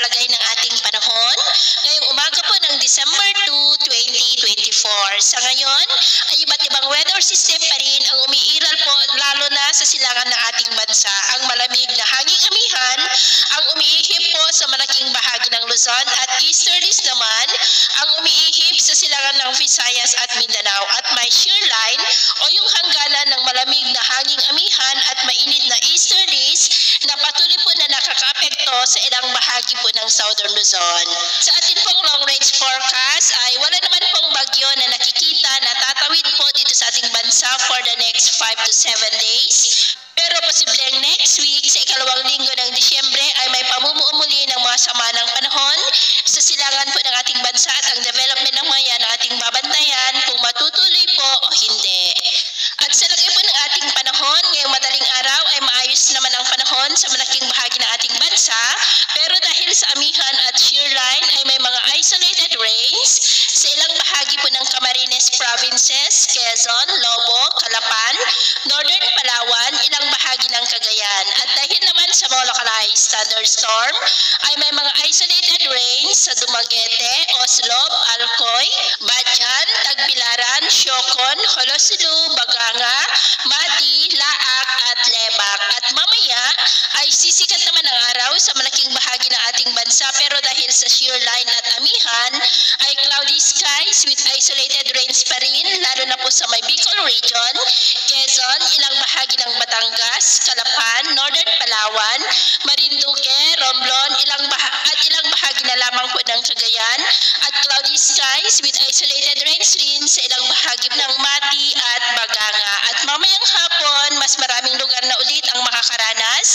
lagay ng ating panahon ngayong umaga po ng December 2, 2024. Sa ngayon ay iba't ibang weather system pa rin ang umiiral po lalo na sa silangan ng ating bansa. Ang malamig na hanging amihan ang umiihip po sa malaking bahagi ng Luzon at easterlies naman ang umiihip sa silangan ng Visayas at Mindanao at may shear line o yung hangganan ng malamig na hanging amihan at mainit na easterlies na patuloy po na nakakaapekto sa ilang bahagi po ng Southern Luzon. Sa atin pong long range forecast ay wala naman pong bagyo na nakikita na tatawid po dito sa ating bansa for the next 5 to 7 days. Pero posibleng next week sa ikalawang linggo ng Disyembre ay may pamumuumuli ng mga sama ng panahon sa silangan po ng ating bansa at ang development ng mga yan ang ating babantayan kung matutuloy po o hindi. At sa lagay po ng ating panahon, ngayong madaling araw ay maayos naman ang panahon sa malaking bahagi ng ating bansa, pero dahil sa amihan at shear line ay may mga isolated rains sa ilang bahagi po ng Camarines Provinces, Quezon, Lobo, Calapan, Northern Palawan, ilang bahagi ng Cagayan. At dahil naman sa mga localized thunderstorm ay may mga isolated rains sa Dumaguete, Oslob, Alcoy, Badyan, Tagbilaran, Siocon, Holosulu, Baganga, Mati, Laak at Lebak. At mamaya ay sisikat naman ang araw sa malaking bahagi ng ating bansa pero dahil sa shear line at amihan ay cloudy skies with isolated rains pa rin lalo na po sa may Bicol region, Quezon, ilang bahagi ng Batangas, Calapan, Northern Palawan, Marinduque, Romblon, ilang bahagi na lamang po ng Cagayan at cloudy skies with isolated rains rin sa ilang bahagi ng Mati at Baganga. At mamayang hapon, mas maraming lugar na ulit ang makakaranas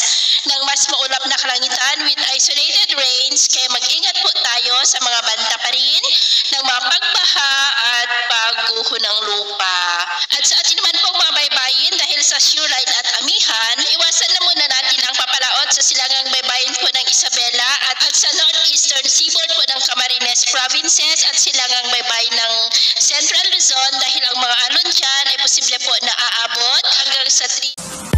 ng mas maulap na kalangitan with isolated rains kaya mag-ingat po tayo sa mga banta pa rin ng mga pagbaha at pagguho ng lupa. At sa atin naman pong mga baybayin dahil sa shear line at amihan, iwasan na muna natin ang papalaot sa silangang baybayin po ng Isabela at sa northeastern seaboard po ng Camarines Provinces at silangang baybayin ng Central Luzon dahil ang mga alon dyan ay posible po na aabot hanggang sa 3